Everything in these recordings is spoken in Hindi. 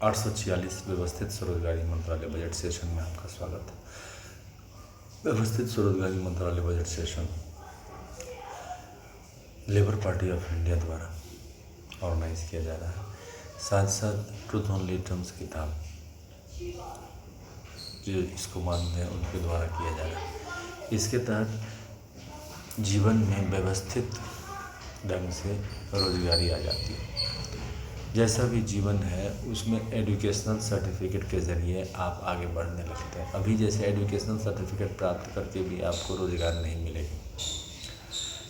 846 व्यवस्थित स्वरोजगारी मंत्रालय बजट सेशन में आपका स्वागत है। व्यवस्थित स्वरोजगारी मंत्रालय budget session labour Party of India द्वारा ऑर्गेनाइज किया जा रहा है। साथ साथ ट्रूथ ओनली टर्म्स किताब जो इसको मानते हैं उनके द्वारा किया जा रहा है। इसके तहत जीवन में व्यवस्थित ढंग से रोजगारी आ जाती है। जैसा भी जीवन है उसमें एजुकेशनल सर्टिफिकेट के ज़रिए आप आगे बढ़ने लगते हैं। अभी जैसे एजुकेशनल सर्टिफिकेट प्राप्त करके भी आपको रोज़गार नहीं मिलेगा,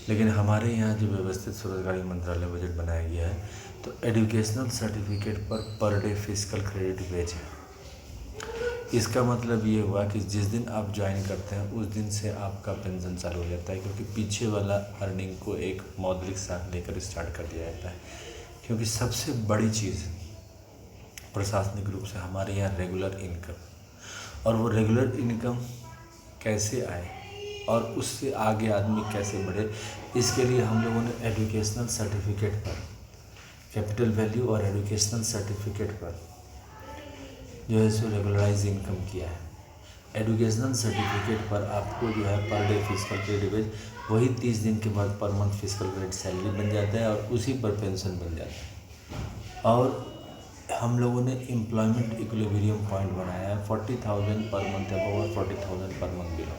लेकिन हमारे यहाँ जो व्यवस्थित स्वरोजगारी मंत्रालय बजट बनाया गया है तो educational certificate per day physical credit wage है। इसका मतलब ये हुआ कि जिस दिन आप ज्वाइन करते हैं उस दिन से आपका पेंशन चालू हो जाता है, क्योंकि पीछे वाला अर्निंग को एक मौद्रिक साथ लेकर स्टार्ट कर दिया जाता है। क्योंकि सबसे बड़ी चीज़ प्रशासनिक रूप से हमारे यहाँ रेगुलर इनकम, और वो रेगुलर इनकम कैसे आए और उससे आगे आदमी कैसे बढ़े, इसके लिए हम लोगों ने एजुकेशनल सर्टिफिकेट पर कैपिटल वैल्यू और एजुकेशनल सर्टिफिकेट पर जो है सो रेगुलराइज इनकम किया है। एजुकेशनल सर्टिफिकेट पर आपको जो है पर डे फिजिकल क्रेडिट वेज वही 30 दिन के बाद per month physical credit salary बन जाता है और उसी पर पेंशन बन जाता है। और हम लोगों ने एम्प्लॉयमेंट इक्विलिब्रियम पॉइंट बनाया है 40,000 पर मंथ अबव और 40,000 पर मंथ बिलो।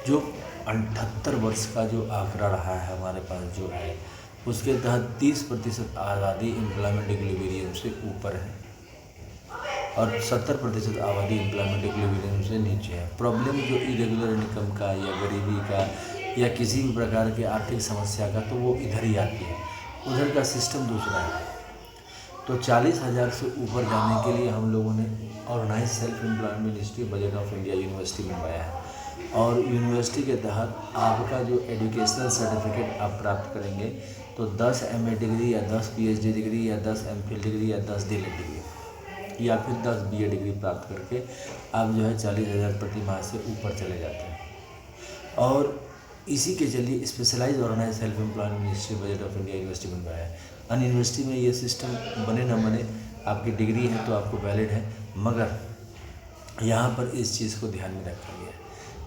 जो 78 वर्ष का जो आंकड़ा रहा है हमारे पास जो है उसके तहत 30% आबादी एम्प्लॉयमेंट इक्विलिब्रियम से ऊपर है और 70% आबादी एम्प्लॉयमेंट इक्विलिब्रियम से नीचे है। प्रॉब्लम जो इरेगुलर इनकम का या गरीबी का या किसी भी प्रकार के आर्थिक समस्या का तो वो इधर ही आती है, उधर का सिस्टम दूसरा है। तो 40,000 से ऊपर जाने के लिए हम लोगों ने organise self employment ministry budget of India university बनवाया है। और यूनिवर्सिटी के तहत आपका जो एजुकेशनल सर्टिफिकेट आप प्राप्त करेंगे तो 10 MA डिग्री या 10 PhD डिग्री या 10 MPhil डिग्री या 10 DLED डिग्री या फिर 10 BA डिग्री प्राप्त करके आप जो है 40,000 प्रति माह से ऊपर चले जाते हैं। और इसी के चलिए specialise organise self employment ministry budget of India university बनवाया है। अन यूनिवर्सिटी में ये सिस्टम बने न बने, आपकी डिग्री है तो आपको वैलिड है, मगर यहाँ पर इस चीज़ को ध्यान में रखा गया है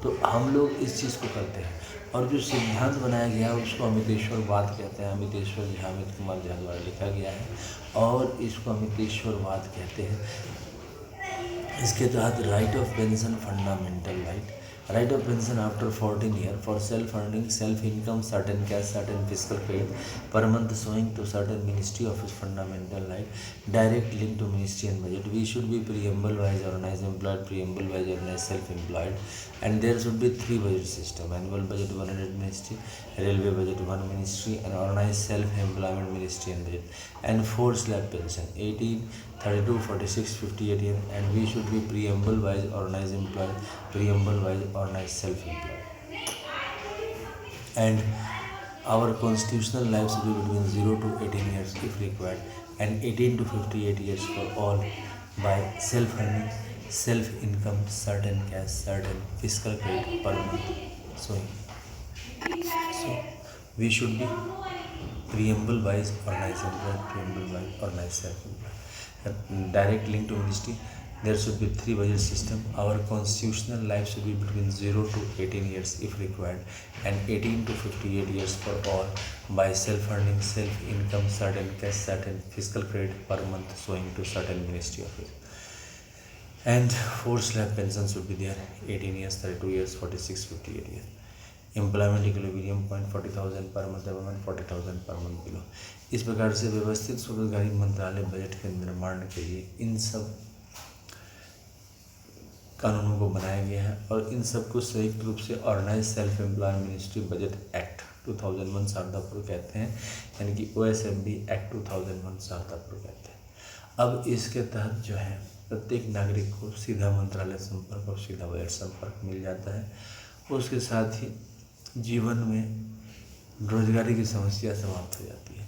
तो हम लोग इस चीज़ को करते हैं। और जो सिद्धांत बनाया गया है उसको अमितेश्वरवाद कहते हैं। अमितेश्वर झा, अमित कुमार झा द्वारा लिखा गया है और इसको अमितेश्वरवाद कहते हैं। इसके तहत right of pension fundamental right of pension after 14 year for self earning self income certain cash certain physical credit per month sowing to certain ministry of fundamental right direct link to ministry and budget. We should be preamble wise organized employed, preamble wise organized self employed, and there should be 3 budget system: annual budget 100 ministry, railway budget 1 ministry, and organized self employment ministry and budget, and 4 slab pension 18 32 46 58 year, and we should be preamble wise organized employed, preamble wise organized self employed, and our constitutional life should be between 0 to 18 years if required, and 18 to 58 years for all by self earning self income certain cash certain fiscal credit per month. So we should be preamble wise organized employed, preamble wise organized self employed, direct link to ministry. There should be 3 budget system. Our constitutional life should be between 0 to 18 years if required, and 18 to 58 years for all by self earning self income certain cash certain fiscal credit per month showing to certain ministry office, and 4 slab pension should be there 18 years 32 years 46 58 years. Employment equilibrium point 40,000 per month above and 40,000 per month below. इस प्रकार से व्यवस्थित स्वरोजगारी मंत्रालय बजट के निर्माण के लिए इन सब कानूनों को बनाया गया है और इन सब को संयुक्त रूप से organise self employment ministry budget act 2001 Sharadapur कहते हैं, यानी कि OSMB एक्ट 2001 शारदापुर कहते हैं। अब इसके तहत जो है प्रत्येक नागरिक को सीधा मंत्रालय संपर्क और सीधा बजट संपर्क मिल जाता है। उसके साथ ही जीवन में रोजगारी की समस्या समाप्त हो जाती है।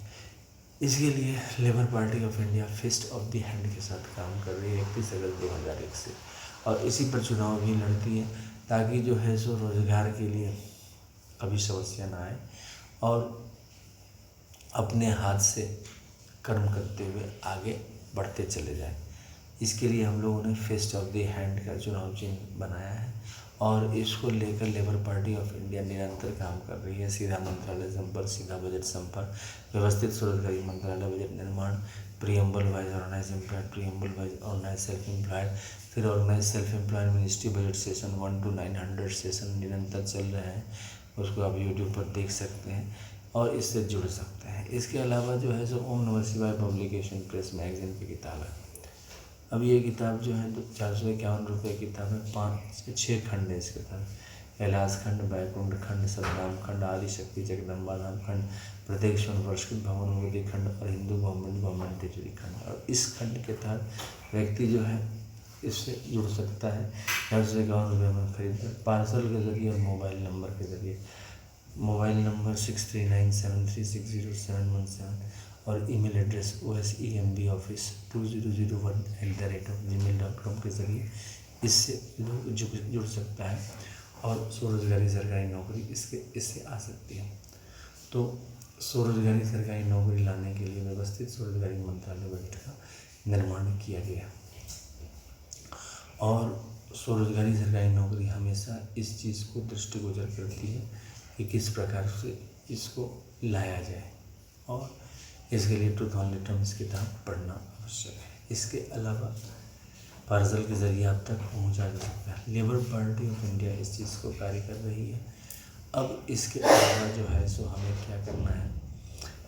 इसके लिए Labour Party of India fist of the hand के साथ काम कर रही है 31 अगस्त 2001 से, और इसी पर चुनाव भी लड़ती है ताकि जो है सो रोजगार के लिए कभी समस्या ना आए और अपने हाथ से कर्म करते हुए आगे बढ़ते चले जाएं। इसके लिए हम लोगों ने फेस्ट ऑफ द हैंड का चुनाव चिन्ह बनाया है और इसको लेकर लेबर पार्टी ऑफ इंडिया निरंतर काम कर रही है। सीधा मंत्रालय संपर्क, सीधा बजट संपर्क, व्यवस्थित स्वरोजगारी मंत्रालय बजट निर्माण, preamble wise organise employed, preamble wise organise self employed, फिर organise self employed ministry budget session 1 to 900 session निरंतर चल रहे हैं। उसको आप यूट्यूब पर देख सकते हैं और इससे जुड़ सकते हैं। इसके अलावा जो है सो ओम नमः शिवाय पब्लिकेशन प्रेस मैगजीन की किताब है। अब ये किताब जो है तो 451 रुपये की किताब है। 5 से 6 खंड है इस किताब। कैलाश खंड, बैकुंठ खंड, सतनाम खंड, आदिशक्ति जगदम्बा धाम खंड, प्रत्येक पुरस्कृत भवन विधि खंड और हिंदू गवर्नमेंट तिजोरी खंड। और इस खंड के तहत व्यक्ति जो है इससे जुड़ सकता है। 451 रुपये में खरीद पार्सल के जरिए और मोबाइल नंबर के जरिए। मोबाइल नंबर 6397360717 और ईमेल एड्रेस osembeoffice2001@gmail.com के ज़रिए इससे लोग जुड़ सकता है और स्वरोजगारी सरकारी नौकरी इससे आ सकती है। तो स्वरोजगारी सरकारी नौकरी लाने के लिए व्यवस्थित स्वरोजगारी मंत्रालय बजट का निर्माण किया गया और स्वरोजगारी सरकारी नौकरी हमेशा इस चीज़ को दृष्टिगोचर करती है कि किस प्रकार से इसको लाया जाए और इसके लिए ट्रूथ ऑन रिटर्न्स किताब पढ़ना आवश्यक है। इसके अलावा पार्सल के ज़रिए आप तक पहुंचा जा सकता है। लेबर पार्टी ऑफ इंडिया इस चीज़ को कार्य कर रही है। अब इसके अलावा जो है सो हमें क्या करना है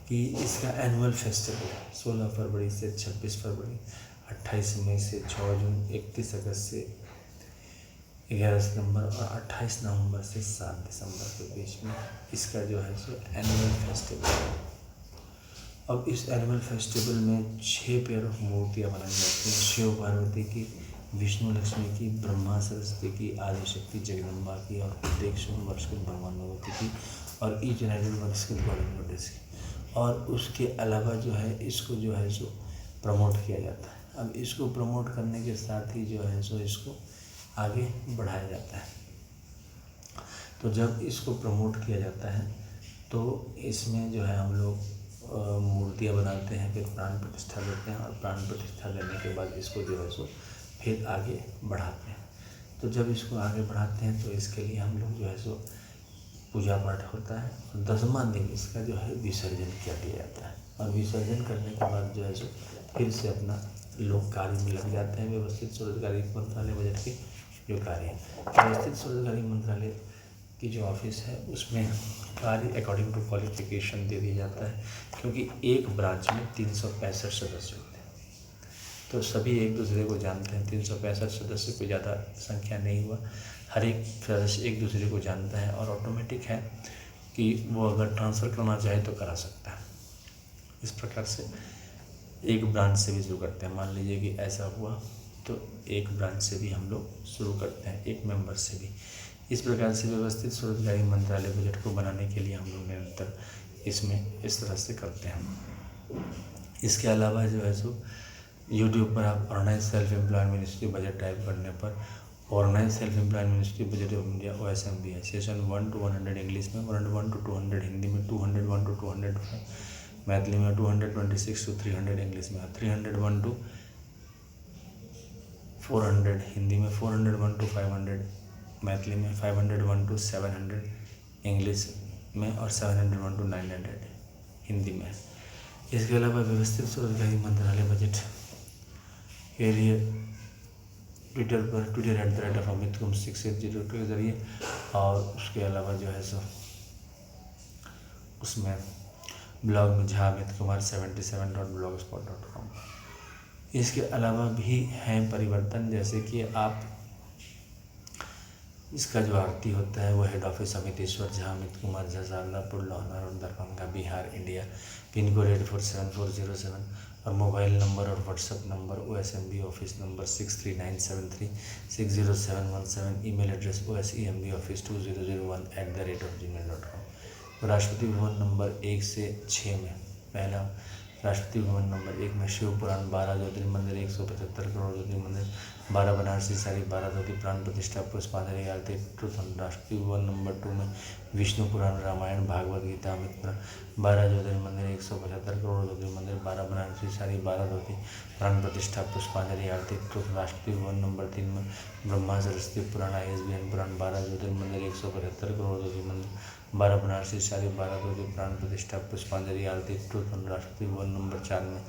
कि इसका एनुअल फेस्टिवल 16 फरवरी से 26 फरवरी, 28 मई से 6 जून, 31 अगस्त से 11 सितंबर और 28 नवंबर से 7 दिसंबर के बीच में इसका जो है सो एनुअल फेस्टिवल है। अब इस एनुअल फेस्टिवल में 6 पेयर ऑफ मूर्तियाँ बनाई जाती हैं। शिव पार्वती की, विष्णु लक्ष्मी की, ब्रह्मा सरस्वती की, आदिशक्ति जगदम्बा की और प्रत्येक पुरस्कृत भगवान भगवती की और ईच एंड एवरी पुरस्कृत गॉडेस गॉडेस की। और उसके अलावा जो है इसको जो है सो प्रमोट किया जाता है। अब इसको प्रमोट करने के साथ ही जो है सो इसको आगे बढ़ाया जाता है। तो जब इसको प्रमोट किया जाता है तो इसमें जो है हम लोग मूर्तियाँ बनाते हैं, फिर प्राण प्रतिष्ठा देते हैं और प्राण प्रतिष्ठा देने के बाद इसको जो है सो फिर आगे बढ़ाते हैं। तो जब इसको आगे बढ़ाते हैं तो इसके लिए हम लोग जो है सो पूजा पाठ होता है और 10वां दिन इसका जो है विसर्जन किया जाता है। और विसर्जन करने के बाद जो है सो फिर से अपना लोग कार्य में लग जाते हैं। व्यवस्थित स्वरोजगारी मंत्रालय बजट के जो कार्य है, व्यवस्थित स्वरोजगारी मंत्रालय की जो ऑफिस है उसमें कार्य अकॉर्डिंग टू क्वालिफिकेशन दे दिया जाता है, क्योंकि एक ब्रांच में 365 सदस्य होते हैं। तो सभी एक दूसरे को जानते हैं। 365 सदस्य कोई ज़्यादा संख्या नहीं हुआ, हर एक सदस्य एक दूसरे को जानता है और ऑटोमेटिक है कि वो अगर ट्रांसफ़र करना चाहे तो करा सकता है। इस प्रकार से एक ब्रांच से भी शुरू करते हैं। मान लीजिए कि ऐसा हुआ तो एक ब्रांच से भी हम लोग शुरू करते हैं, एक मेंबर से भी। इस प्रकार से व्यवस्थित स्वरोजगारी मंत्रालय बजट को बनाने के लिए हम लोग निरंतर इसमें इस तरह से करते हैं। इसके अलावा जो है सो यूट्यूब पर आप organise self employed ministry budget type करने पर organise self employed ministry budget of India OSMB है। सेशन 1 to 100 इंग्लिश में, 101 to 200 हिंदी में, 201 to 205 मैथिली में, 226 to 300 इंग्लिश में, 301 to 400 हिंदी में, 401 to 500 मैथिली में, 501 to 700 इंग्लिश में और 701 to 900 हिंदी में। इसके अलावा व्यवस्थित स्वरोजगारी मंत्रालय बजट के लिए ट्विटर @अमित_कुम680 के ज़रिए और उसके अलावा जो है सो उसमें ब्लॉग में jha_amit_kumar77.blogspot.com। इसके अलावा भी हैं परिवर्तन, जैसे कि आप इसका जो आरती होता है वो head office Amiteshwar Jha, Amit Kumar Jha, Sharadapur, Lohna road, Darbhanga, Bihar, India, pin code 847407 और मोबाइल नंबर और WhatsApp number OSMB office number 6397360717, email address osembeoffice2001@gmail.com। Rashtrapati भवन नंबर 1 से 6 में पहला राष्ट्रपति भवन नंबर 1 में शिव पुराण, 12 ज्योतिर्मंदिर, 175 करोड़ ज्योतिर्मंदिर, 12 बनारसी साड़ी, 12 धोती, प्राण प्रतिष्ठा, पुष्पांजलि आरती। राष्ट्रपति भवन नंबर 2 में विष्णु पुराण, रामायण, भागवत गीता, अमृत 12 ज्योतिर्लिंग मंदिर 175 करोड़ ज्योतिर्लिंग मंदिर 12 बनारसी साड़ी 12 धोती प्राण प्रतिष्ठा पुष्पांजलि आरती राष्ट्रीय वन नंबर 3 में ब्रह्मा सरस्वती पुराण ISBN पुराण 12 ज्योतिर्लिंग मंदिर 175 करोड़ ज्योतिर्लिंग मंदिर 12 बनारसी साड़ी 12 धोती प्राण प्रतिष्ठा पुष्पांजलि आरती राष्ट्रीय वन नंबर 4 में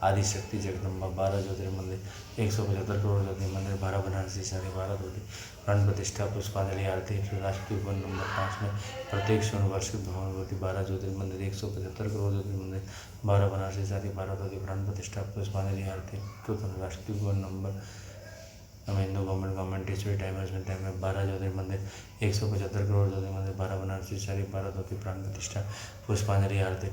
आदि शक्ति जगदम्बा 12 ज्योतिर्लिंग मंदिर 175 करोड़ ज्योतिर्लिंग मंदिर 12 बनारसी साड़ी 12 धोती प्राण प्रतिष्ठा पुष्पांजलि आरती राष्ट्रीय वन नंबर 5 में प्रत्येक स्वर्ण वार्षिक भगवती 12 ज्योतिर्लिंग मंदिर 175 करोड़ ज्योतिर्लिंग मंदिर 12 बनारसी साड़ी 12 धोती प्राण प्रतिष्ठा पुष्पांजलि आरती राष्ट्रीय वन नंबर हिंदू गवर्नमेंट ईश्वरी टाइमर्स में 12 ज्योतिर्लिंग मंदिर 175 करोड़ ज्योतिर्लिंग मंदिर 12 बनारसी साड़ी 12 धोती प्राण प्रतिष्ठा पुष्पांजलि आरती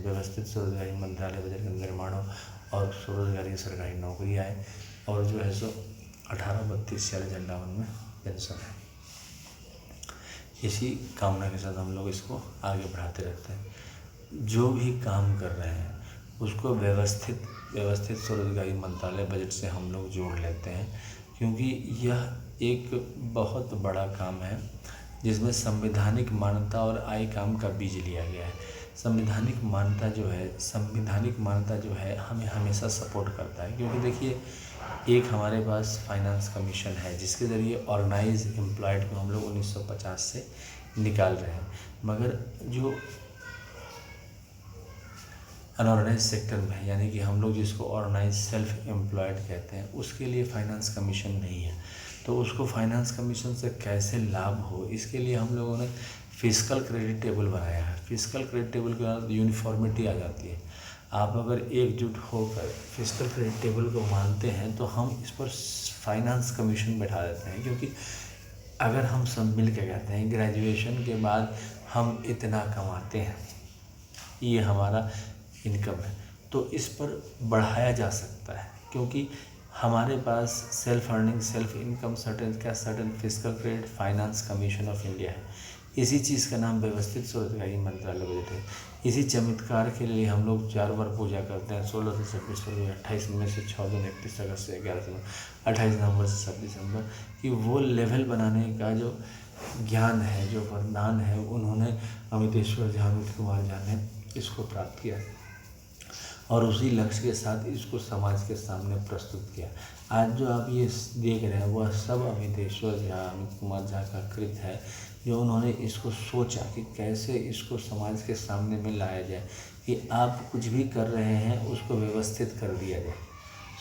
व्यवस्थित स्वरोजगारी मंत्रालय बजट का निर्माण और स्वरोजगारी सरकारी नौकरियाँ है और जो है सो 18-32-46 में पेंशन है। इसी कामना के साथ हम लोग इसको आगे बढ़ाते रहते हैं। जो भी काम कर रहे हैं उसको व्यवस्थित स्वरोजगारी मंत्रालय बजट से हम लोग जोड़ लेते हैं, क्योंकि यह एक बहुत बड़ा काम है जिसमें संवैधानिक मान्यता और आय काम का बीज लिया गया है। संवैधानिक मान्यता जो है हमें हमेशा सपोर्ट करता है, क्योंकि देखिए एक हमारे पास फाइनेंस कमीशन है जिसके ज़रिए ऑर्गेनाइज एम्प्लॉयड को हम लोग 1950 से निकाल रहे हैं, मगर जो अनऑर्गेनाइज सेक्टर में है, यानी कि हम लोग जिसको ऑर्गेनाइज सेल्फ एम्प्लॉयड कहते हैं, उसके लिए फाइनेंस कमीशन नहीं है। तो उसको फाइनेंस कमीशन से कैसे लाभ हो, इसके लिए हम लोगों ने फिस्कल क्रेडिट टेबल बनाया है। फिस्कल क्रेडिट टेबल के बाद यूनिफॉर्मिटी आ जाती है। आप अगर एकजुट होकर फिस्कल क्रेडिट टेबल को मानते हैं तो हम इस पर फाइनेंस कमीशन बैठा देते हैं, क्योंकि अगर हम सब मिल के कहते हैं ग्रेजुएशन के बाद हम इतना कमाते हैं, ये हमारा इनकम है, तो इस पर बढ़ाया जा सकता है, क्योंकि हमारे पास self earning self income certain fiscal credit finance commission of India है। इसी चीज़ का नाम व्यवस्थित स्वरोजगारी मंत्रालय बजट है। इसी चमत्कार के लिए हम लोग 4 बार पूजा करते हैं, 16 से 26 फरवरी, 28 में से 6 दिन, 31 अगस्त से 11 सितंबर, 28 नवंबर से 26 दिसंबर, कि वो लेवल बनाने का जो ज्ञान है, जो वरदान है, उन्होंने अमितेश्वर झा, अमित कुमार झा ने इसको प्राप्त किया और उसी लक्ष्य के साथ इसको समाज के सामने प्रस्तुत किया। आज जो आप ये देख रहे हैं वह सब अमितेश्वर झा, अमित कुमार झा का कृत है, जो उन्होंने इसको सोचा कि कैसे इसको समाज के सामने में लाया जाए, कि आप कुछ भी कर रहे हैं उसको व्यवस्थित कर दिया जाए।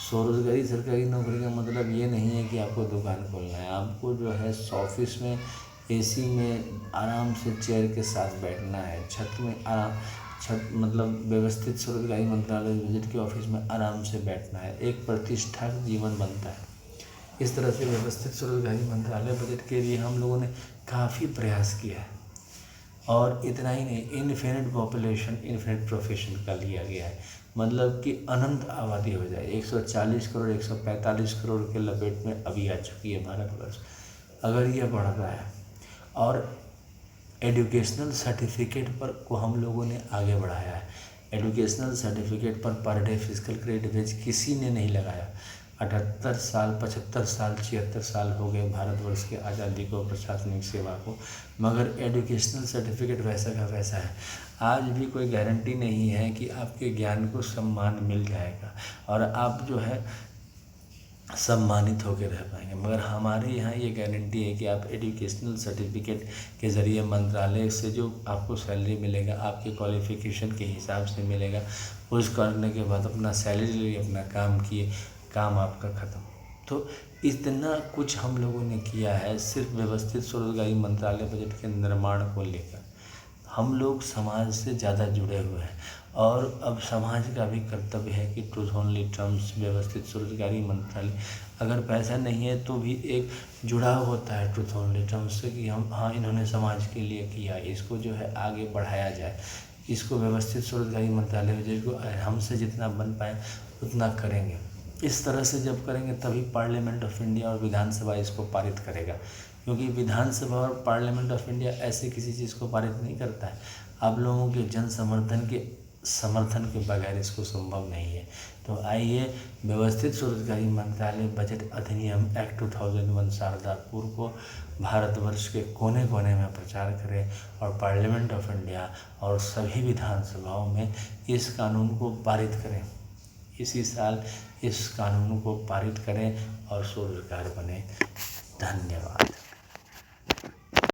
स्वरोजगारी सरकारी नौकरी का मतलब ये नहीं है कि आपको दुकान खोलना है, आपको जो है ऑफिस में AC में आराम से चेयर के साथ बैठना है, छत में मतलब व्यवस्थित स्वरोजगारी मंत्रालय बजट के ऑफिस में आराम से बैठना है, एक प्रतिष्ठा जीवन बनता है। इस तरह से व्यवस्थित स्वरोजगारी मंत्रालय बजट के लिए हम लोगों ने काफ़ी प्रयास किया है। और इतना ही नहीं, इन्फिनिट पॉपुलेशन इन्फिनिट प्रोफेशन का लिया गया है, मतलब कि अनंत आबादी हो जाए। 140 करोड़ 145 करोड़ के लपेट में अभी आ चुकी है भारतवर्ष। अगर यह बढ़ता है और एजुकेशनल सर्टिफिकेट पर को हम लोगों ने आगे बढ़ाया है। Educational certificate per day physical credit wage किसी ने नहीं लगाया। 78 साल 75 साल 76 साल हो गए भारतवर्ष के आज़ादी को, प्रशासनिक सेवा को, मगर एजुकेशनल सर्टिफिकेट वैसा का वैसा है। आज भी कोई गारंटी नहीं है कि आपके ज्ञान को सम्मान मिल जाएगा और आप जो है सम्मानित होकर रह पाएंगे, मगर हमारे यहाँ ये गारंटी है कि आप एजुकेशनल सर्टिफिकेट के ज़रिए मंत्रालय से जो आपको सैलरी मिलेगा आपके क्वालिफ़िकेशन के हिसाब से मिलेगा। उस करने के बाद अपना सैलरी लिए अपना काम किए, काम आपका ख़त्म। तो इतना कुछ हम लोगों ने किया है सिर्फ व्यवस्थित स्वरोजगारी मंत्रालय बजट के निर्माण को लेकर। हम लोग समाज से ज़्यादा जुड़े हुए हैं और अब समाज का भी कर्तव्य है कि ट्रूथ ओनली टर्म्स व्यवस्थित स्वरोजगारी मंत्रालय, अगर पैसा नहीं है तो भी एक जुड़ाव होता है ट्रूथ ओनली टर्म्स से कि हम हाँ इन्होंने समाज के लिए किया, इसको जो है आगे बढ़ाया जाए, इसको व्यवस्थित स्वरोजगारी मंत्रालय बजट को हमसे जितना बन पाए उतना करेंगे। इस तरह से जब करेंगे तभी पार्लियामेंट ऑफ इंडिया और विधानसभा इसको पारित करेगा, क्योंकि विधानसभा और पार्लियामेंट ऑफ इंडिया ऐसे किसी चीज़ को पारित नहीं करता है। आप लोगों के जन समर्थन के बगैर इसको संभव नहीं है। तो आइए व्यवस्थित स्वरोजगारी मंत्रालय बजट अधिनियम एक्ट 2001 शारदापुर को भारतवर्ष के कोने कोने में प्रचार करें और पार्लियामेंट ऑफ इंडिया और सभी विधानसभाओं में इस कानून को पारित करें। इसी साल इस कानून को पारित करें और स्वरोजगार बने। धन्यवाद।